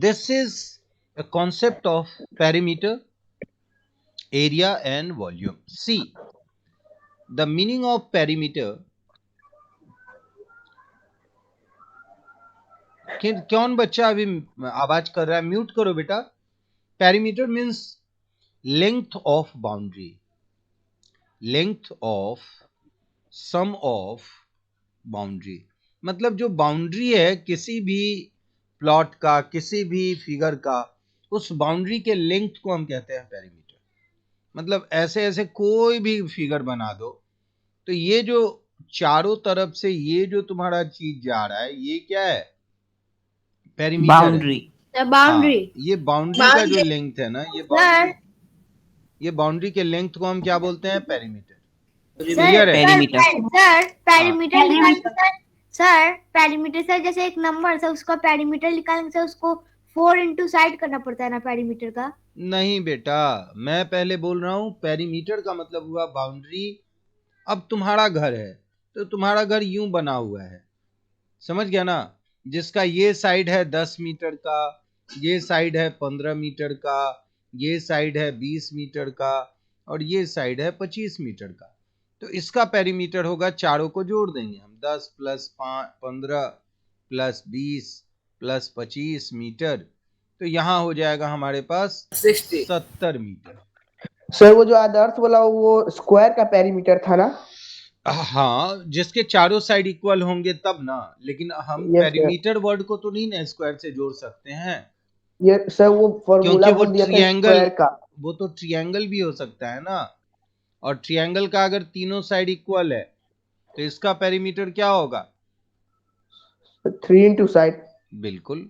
This is a concept of perimeter, area and volume. See, the meaning of perimeter. कौन बच्चा अभी आवाज कर रहा है? म्यूट करो बेटा. Perimeter means length of boundary, length of sum of boundary. मतलब जो बाउंड्री है किसी भी प्लॉट का, किसी भी फिगर का, उस बाउंड्री के लेंथ को हम कहते हैं पेरीमीटर. मतलब ऐसे ऐसे कोई भी फिगर बना दो, तो ये जो चारों तरफ से ये जो तुम्हारा चीज जा रहा है, ये क्या है? Perimeter boundary. है. बाउंड्री. ये बाउंड्री का जो लेंथ है ना, ये बाउंड्री के लेंथ को हम क्या बोलते हैं? पेरीमीटर. क्लियर है? पेरीमीटर. सर पेरीमीटर निकालने सर पेरीमीटर सर जैसे एक नंबर से उसका पेरीमीटर निकालने से उसको 4 इंटू साइड करना पड़ता है ना पेरीमीटर का. नहीं बेटा, मैं पहले बोल रहा हूं पेरीमीटर का मतलब हुआ बाउंड्री. अब तुम्हारा घर है तो तुम्हारा घर यूं बना हुआ है, समझ गया ना? जिसका ये साइड है 10 मीटर का, ये साइड है 15 मीटर का, ये साइड है 20 मीटर का, और ये साइड है 25 मीटर का. तो इसका पेरीमीटर होगा, चारों को जोड़ देंगे हम, 10 प्लस 15 प्लस 20 प्लस 25 मीटर. तो यहाँ हो जाएगा हमारे पास 70 मीटर. सर वो जो आदर्श वाला वो स्क्वायर का पेरीमीटर था ना? हाँ, जिसके चारों साइड इक्वल होंगे तब ना. लेकिन हम पेरीमीटर वर्ड को तो नहीं ना स्क्वायर से जोड़ सकते हैं. ये सर वो फॉर्मूला क्योंकि वो दिया था ट्रायंगल स्क्वायर का. वो तो ट्रायंगल भी हो सकता है ना. और ट्रायंगल का अगर तीनों साइड इक्वल है तो इसका पेरीमीटर क्या होगा? 3 इंटू साइड. बिल्कुल.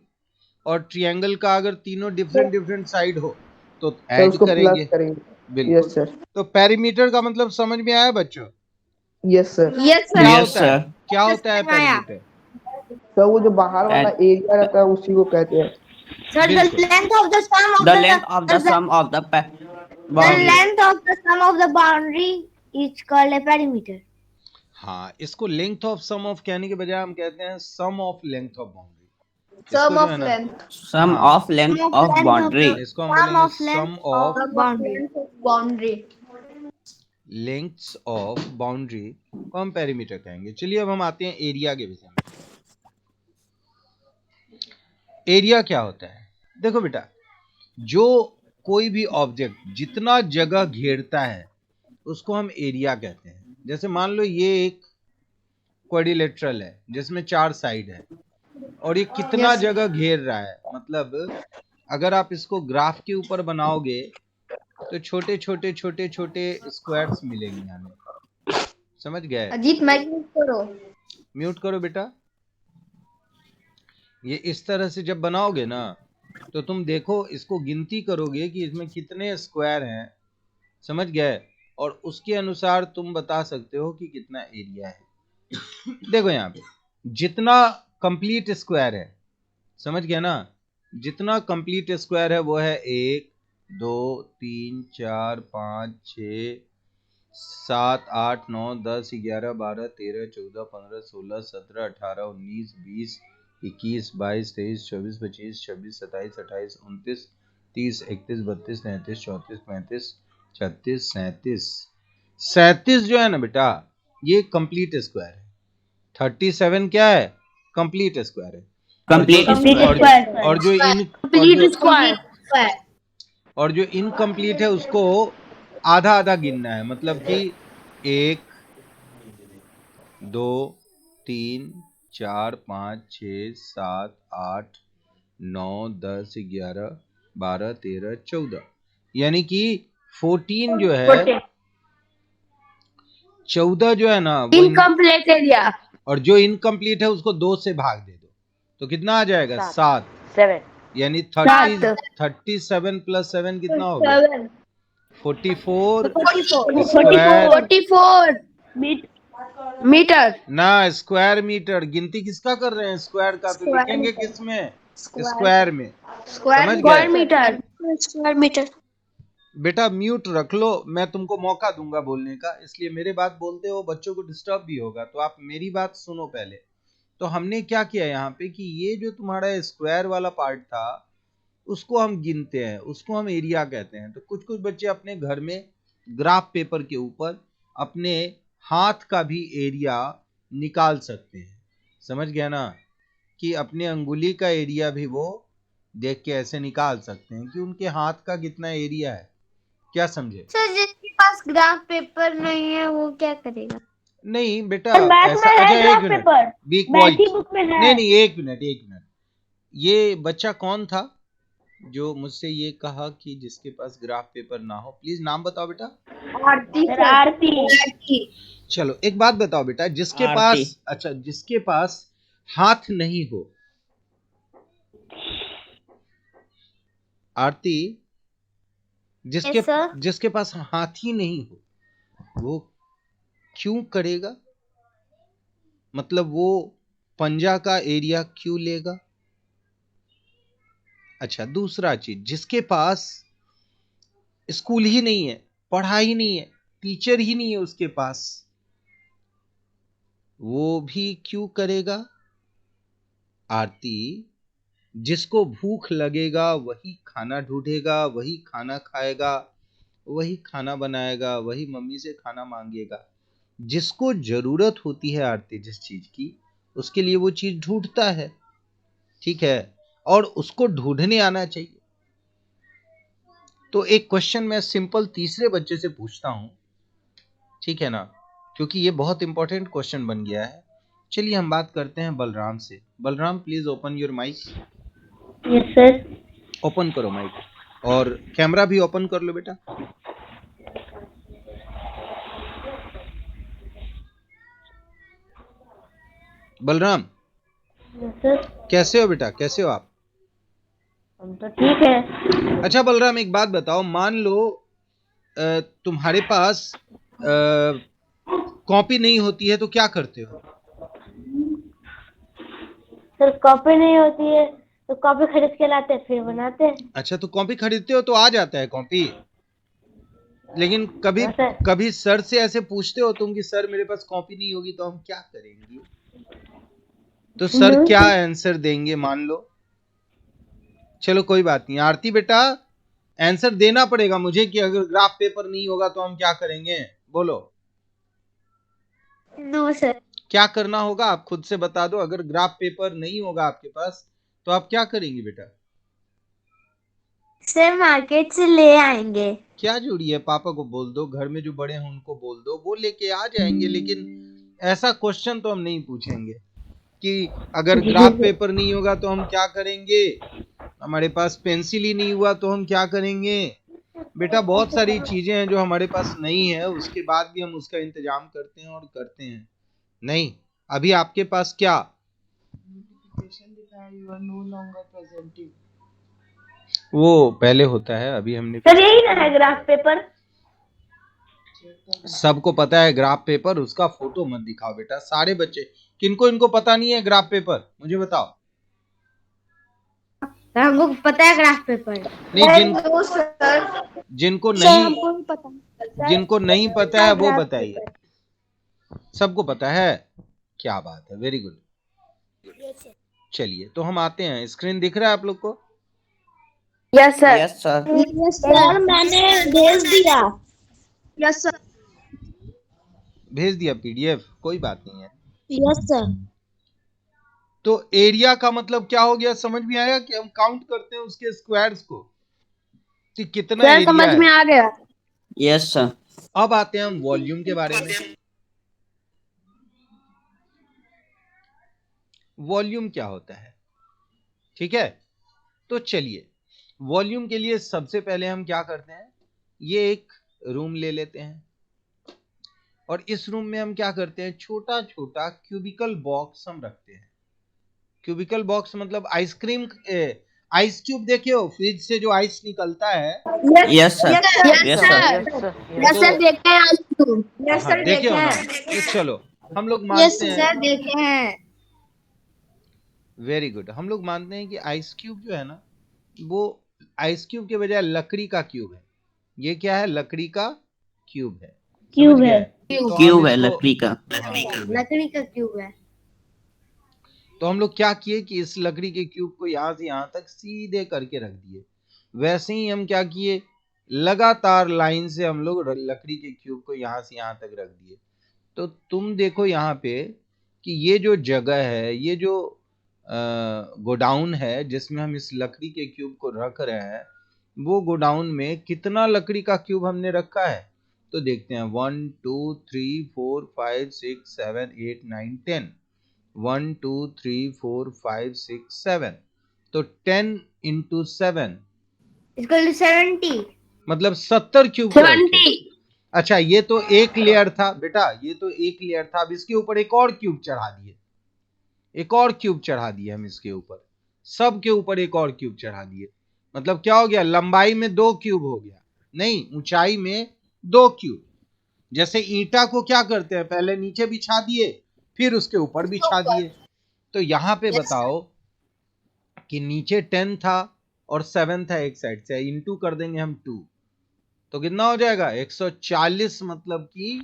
और ट्रायंगल का अगर तीनों डिफरेंट साइड हो तो सर ऐड उसको प्लस करेंगे. बिल्कुल. Yes sir. तो पेरीमीटर का मतलब समझ में आया बच्चों? Yes sir. यस क्या होता है पेरीमीटर? सर वो जो बाहर वाला एरिया रहता है उसी को कहते हैं. Sir the length of the sum of The length of the sum of the boundary. Length of the sum of the boundary is called a perimeter. हाँ, इसको लेंथ ऑफ सम ऑफ कहने के बजाय हम कहते हैं sum of length of boundary. Sum of length. Sum of length of boundary. इसको हम बोलेंगे sum of boundary. Lengths of boundary को हम पेरीमीटर कहेंगे. चलिए अब हम आते हैं एरिया के विषय में. एरिया क्या होता है? देखो बेटा, जो कोई भी ऑब्जेक्ट जितना जगह घेरता है उसको हम एरिया कहते हैं. जैसे मान लो ये एक क्वाड्रिलेटरल है जिसमें 4 साइड है और ये कितना जगह घेर रहा है. मतलब अगर आप इसको ग्राफ के ऊपर बनाओगे तो छोटे छोटे छोटे छोटे स्क्वायर्स मिलेंगे हमें. समझ गए? अजीत म्यूट करो बेटा. ये इस तरह से जब बनाओगे ना तो तुम देखो, इसको गिनती करोगे कि इसमें कितने स्क्वायर हैं. समझ गए? और उसके अनुसार तुम बता सकते हो कि कितना एरिया है. देखो यहाँ पे जितना कंप्लीट स्क्वायर है, समझ गया ना? जितना कंप्लीट स्क्वायर है वो है 1 2 3 4 5 6 7 8 9 10 11 12 13 14 15 16 17 18 19 20 21 22 23 24 25 26 27 28 29 30 31 32 33 34 35 36 37. 37 जो है ना बेटा, ये कंप्लीट स्क्वायर है. 37 क्या है? कंप्लीट स्क्वायर है. Complete square. और जो इनकम्प्लीट है उसको आधा आधा गिनना है. मतलब कि 1 2 3 4 5 6 7 8 9 10 11 12 13 14, यानी कि 14 जो है, 14 जो है ना वो इनकम्प्लीट एरिया. और जो इनकम्प्लीट है उसको 2 से भाग दे दो तो कितना आ जाएगा? 7. यानी 37 प्लस 7 कितना होगा? 44 मीटर ना स्क्वायर मीटर. गिनती किसका कर रहे हैं? स्क्वायर का. तो लिखेंगे किसमें? स्क्वायर में. Square metre. बेटा म्यूट रख लो, मैं तुमको मौका दूंगा बोलने का, इसलिए मेरे बात बोलते हो बच्चों को डिस्टर्ब भी होगा, तो आप मेरी बात सुनो पहले. तो हमने क्या किया यहाँ पे कि ये जो तुम्हारा स्क्वायर वाला पार्ट था उसको हम गिनते हैं, उसको हम एरिया कहते हैं। तो कुछ कुछ बच्चे अपने घर में ग्राफ पेपर के ऊपर अपने हाथ का भी एरिया निकाल सकते हैं। समझ गया ना, कि अपने अंगुली का एरिया भी वो देख के ऐसे निकाल सकते हैं कि उनके हाथ का कितना एरिया है। क्या समझे? सर जिसके पास ग्राफ पेपर नहीं है वो क्या करेगा? नहीं बेटा, मैथ ऐसा में है अच्छा, एक ग्राफ मिनट, पेपर, बी मैथ ही क्वाइट। बुक में है। नहीं नहीं, एक मिनट एक मिनट, ये बच्चा कौन था जो मुझसे ये कहा कि जिसके पास ग्राफ पेपर ना हो? प्लीज नाम बताओ बेटा। आरती सर, आरती। चलो एक बात बताओ बेटा, जिसके आरती। पास, अच्छा जिसके पास हाथ नहीं हो, आरती, जिसके Yes, sir. जिसके पास हाथ ही नहीं हो वो क्यों करेगा? मतलब वो पंजा का एरिया क्यों लेगा? अच्छा, दूसरा चीज, जिसके पास स्कूल ही नहीं है, पढ़ाई नहीं है, टीचर ही नहीं है उसके पास, वो भी क्यों करेगा? आरती, जिसको भूख लगेगा वही खाना ढूंढेगा, वही खाना खाएगा, वही खाना बनाएगा, वही मम्मी से खाना मांगेगा। जिसको जरूरत होती है आरती जिस चीज की, उसके लिए वो चीज ढूंढता है, ठीक है, और उसको ढूंढने आना चाहिए। तो एक क्वेश्चन मैं सिंपल तीसरे बच्चे से पूछता हूं, ठीक है ना, क्योंकि ये बहुत इंपॉर्टेंट क्वेश्चन बन गया है। चलिए हम बात करते हैं बलराम से। Balram please open your mic. Yes sir. Open करो माइक, और कैमरा भी ओपन कर लो बेटा। Balram, yes sir. कैसे हो बेटा, कैसे हो आप? हम तो ठीक है। अच्छा बलराम, एक बात बताओ, मान लो तुम्हारे पास कॉपी नहीं होती है तो क्या करते हो? सर कॉपी नहीं होती है तो कॉपी खरीद के लाते हैं, फिर बनाते हैं। अच्छा, तो कॉपी खरीदते हो तो आ जाता है कॉपी, लेकिन कभी हाँ सर। कभी सर से ऐसे पूछते हो तुम कि सर मेरे पास कॉपी नहीं होगी तो हम क्या करेंगे? तो सर क्या आंसर देंगे मान लो? चलो कोई बात नहीं, आरती बेटा आंसर देना पड़ेगा मुझे कि अगर ग्राफ पेपर नहीं होगा तो हम क्या करेंगे, बोलो। No sir. क्या करना होगा आप खुद से बता दो। अगर ग्राफ पेपर नहीं होगा आपके पास तो आप क्या करेंगे बेटा? सर मार्केट से ले आएंगे। क्या जरूरी है, पापा को बोल दो, घर में जो बड़े हैं उनको बोल दो, वो लेके आ जाएंगे। लेकिन ऐसा क्वेश्चन तो हम नहीं पूछेंगे कि अगर ग्राफ पेपर नहीं होगा तो हम क्या करेंगे, हमारे पास पेंसिल ही नहीं हुआ तो हम क्या करेंगे। बेटा बहुत सारी चीजें हैं जो हमारे पास नहीं है, उसके बाद भी हम उसका इंतजाम करते हैं और करते हैं। नहीं, अभी आपके पास क्या, वो पहले होता है, अभी हमने, सर यही ना है ग्राफ पेपर। सबको पता है ग्राफ पेपर, उसका फोटो मत दिखाओ बेटा। सारे बच्चे, किनको इनको पता नहीं है ग्राफ पेपर, मुझे बताओ। हमको पता है ग्राफ पेपर। नहीं, जिनको नहीं, जिनको नहीं पता है वो बताइए। सबको पता है, क्या बात है, वेरी गुड। चलिए तो हम आते हैं, स्क्रीन दिख रहा है आप लोग को? Yes sir. Yes sir. Sir मैंने भेज दिया। Yes sir. भेज दिया पीडीएफ, कोई बात नहीं है। Yes sir. तो एरिया का मतलब क्या हो गया, समझ में आया कि हम काउंट करते हैं उसके स्क्वायर्स को कि कितना एरिया समझ में है। आ गया। Yes sir. अब आते हैं हम वॉल्यूम के बारे में। वॉल्यूम क्या होता है, ठीक है? तो चलिए, वॉल्यूम के लिए सबसे पहले हम क्या करते हैं, ये एक रूम ले लेते हैं और इस रूम में हम क्या करते हैं, छोटा छोटा क्यूबिकल बॉक्स हम रखते हैं। क्यूबिकल बॉक्स मतलब आइसक्रीम, आइस क्यूब देखे हो, फ्रिज से जो आइस निकलता है। Yes sir. Yes sir. Yes sir देखे हैं आज तुम। यस हाँ, सर देखे हो ना? तो चलो हम लोग मानते हैं, सर देखे हैं। वेरी गुड, हम लोग मानते हैं कि आइस क्यूब जो है ना, वो आइस क्यूब के बजाय लकड़ी का क्यूब है। ये क्या है, लकड़ी का क्यूब है। क्यूब समझ है। गए? तो हम क्यूब है इसको- लकड़ी का। हाँ, क्यूब है। लकड़ी का क्यूब है। तो हम लोग क्या किए कि इस लकड़ी के क्यूब को यहां से यहां तक सीधे करके रख दिए। वैसे ही हम क्या किए, लगातार लाइन से हम लोग लकड़ी के क्यूब को यहां से यहां तक रख दिए। तो तुम देखो यहाँ पे कि ये जो जगह है, ये जो गोडाउन है जिसमें हम इस लकड़ी के क्यूब को रख रहे हैं, वो गोडाउन में कितना लकड़ी का क्यूब हमने रखा है। तो देखते हैं 1 2 3 4 5 6 7 8 9 10। 1 2 3 4 5 6 7, तो 10 इंटू 7 इक्वल टू 70। मतलब 70 क्यूब को रखे। अच्छा, ये तो एक लेयर था बेटा, ये तो एक लेयर था। अब इसके ऊपर एक और क्यूब चढ़ा दिए, एक और क्यूब चढ़ा दिए हम इसके ऊपर, सब के ऊपर एक और क्यूब चढ़ा दिए। मतलब क्या हो गया, लंबाई में 2 क्यूब हो गया, नहीं ऊंचाई में 2 क्यूब। जैसे ईंटा को क्या करते हैं, पहले नीचे बिछा दिए फिर उसके ऊपर बिछा दिए। तो यहां पे बताओ कि नीचे 10 था और 7 था एक साइड से, इंटू कर देंगे हम 2, तो कितना हो जाएगा 140, मतलब कि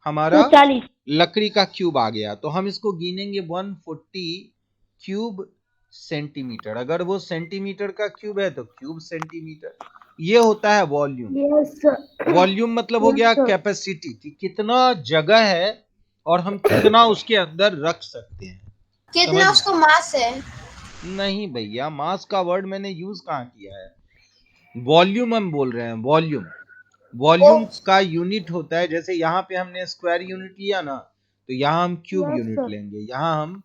हमारा 140 लकड़ी का क्यूब आ गया। तो हम इसको गिनेंगे 140 क्यूब सेंटीमीटर। अगर वो सेंटीमीटर का क्यूब है तो क्यूब सेंटीमीटर। ये होता है वॉल्यूम। Yes sir. वॉल्यूम मतलब हो गया कैपेसिटी, कि कितना जगह है और हम कितना उसके अंदर रख सकते हैं। कितना उसको मास है? नहीं भैया, मास का वर्ड मैंने यूज कहाँ किया है। वॉल्यूम हम बोल रहे हैं, वॉल्यूम। वॉल्यूम का यूनिट होता है, जैसे यहाँ पे हमने स्क्वायर यूनिट लिया ना, तो यहाँ हम क्यूब Yes, यूनिट sir. लेंगे। यहाँ हम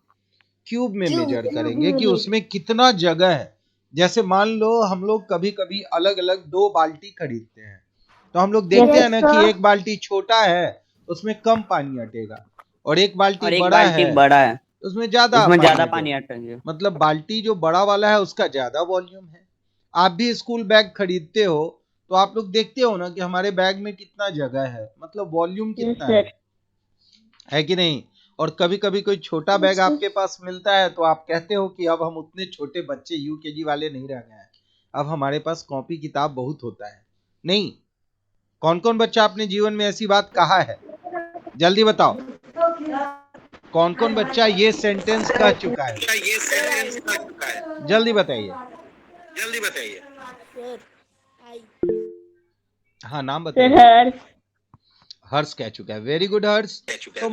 क्यूब में क्यूब, मेजर करेंगे कि उसमें कितना जगह है। जैसे मान लो हम लोग कभी कभी अलग अलग 2 बाल्टी खरीदते हैं, तो हम लोग देखते Yes, हैं ना कि sir. एक बाल्टी छोटा है उसमें कम पानी अटेगा, और एक बाल्टी और एक बड़ा बाल्टी है बड़ा है, उसमें ज्यादा उसमें ज्यादा पानी पानी अटेगा। अटेंगे। मतलब बाल्टी जो बड़ा वाला है उसका ज्यादा वॉल्यूम है। आप भी स्कूल बैग खरीदते हो तो आप लोग देखते हो ना कि हमारे बैग में कितना जगह है, मतलब वॉल्यूम Yes, कितना sir. है कि नहीं। और कभी कभी कोई छोटा बैग आपके पास मिलता है तो आप कहते हो कि अब हम उतने छोटे बच्चे यूकेजी वाले नहीं रह गए हैं, अब हमारे पास कॉपी किताब बहुत होता है। नहीं, कौन कौन बच्चा अपने जीवन में ऐसी बात कहा है, जल्दी बताओ। कौन कौन बच्चा ये सेंटेंस कह चुका है, जल्दी बताइए। हाँ, नाम बताइए। Sir. हर्ष कह चुका है, वेरी गुड हर्ष। तो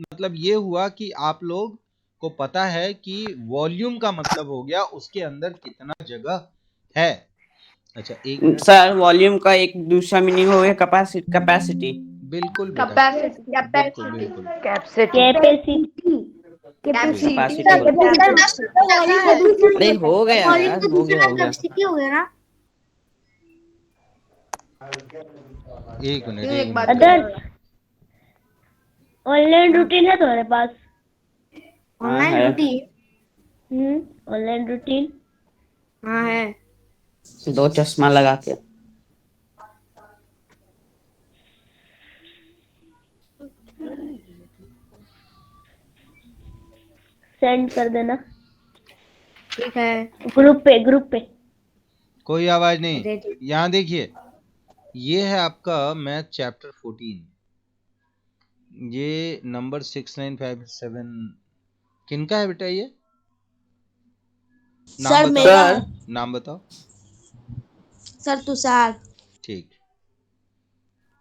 मतलब ये हुआ कि आप लोग को पता है कि वॉल्यूम का मतलब हो गया उसके अंदर कितना जगह है। अच्छा, एक मिनट। सर वॉल्यूम का एक दूसरा मीनिंग हो गया कैपेसिटी। बिल्कुल बेटा, बिल्कुल बिल्कुल Capacity. कैपेसिटी सर बोलते हैं। वॉल्यूम का दूसरा अरे हो गया वॉल्यूम यार, का हो दूसरा गया नाम हो गया। कैपेसिटी हो गया ना। एक मिनट, एक एक मिनट बात बेटा। अदर्स ऑनलाइन रूटीन है तुम्हारे पास? हाँ ऑनलाइन है, रूटीन। ऑनलाइन रूटीन हाँ है। 2 चश्मा लगा के। सेंड कर देना ठीक है। ग्रुप पे। कोई आवाज नहीं। रेडी। यहाँ देखिए, ये है आपका मैथ चैप्टर 14। ये नंबर 6957 किनका है बेटा ये? नाम सर बताओ, मेरा सर नाम बताओ। सर तुषार। ठीक,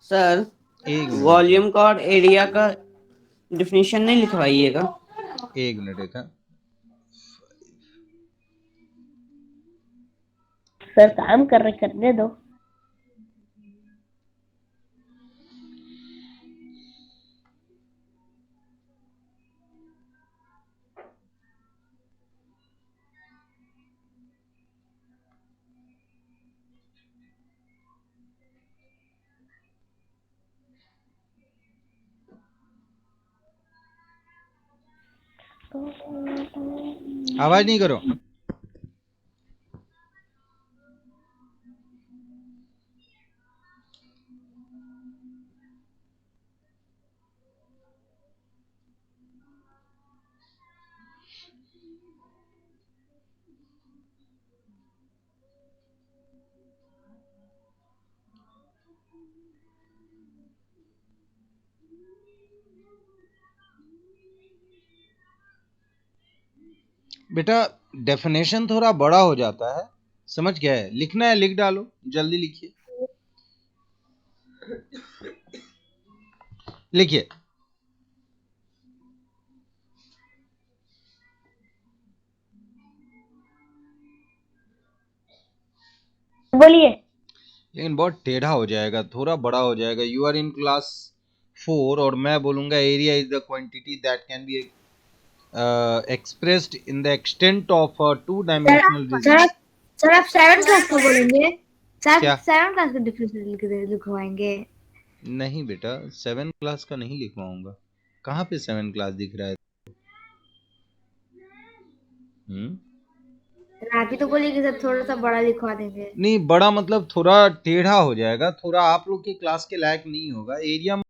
सर एक मिनट रुकिए, वॉल्यूम का और एरिया का डिफिनीशन नहीं लिखवाइएगा। एक मिनट देखा। सर काम कर रहे, करने दो। आवाज नहीं करो। बेटा डेफिनेशन थोड़ा बड़ा हो जाता है, समझ गया है? लिखना है लिख डालो, जल्दी लिखिए, लिखिए। बोलिए। लेकिन बहुत टेढ़ा हो जाएगा, थोड़ा बड़ा हो जाएगा। यू आर इन क्लास 4 और मैं बोलूंगा area is the quantity that can be expressed in the extent of a two-dimensional sir region। Sir आप 7 क्लास का बोलेंगे? सर क्या? 7 क्लास का डिफरेंस लिखवाएंगे? नहीं बेटा, 7 क्लास का नहीं लिखवाऊंगा। कहाँ पे 7 क्लास दिख रहा है? आप ही तो बोलिए कि सर थोड़ा सा बड़ा लिखवा देंगे। नहीं, बड़ा मतलब थोड़ा टेढ़ा हो जाएगा, थोड़ा आप लोग के क्लास के लायक नहीं होगा। एरिया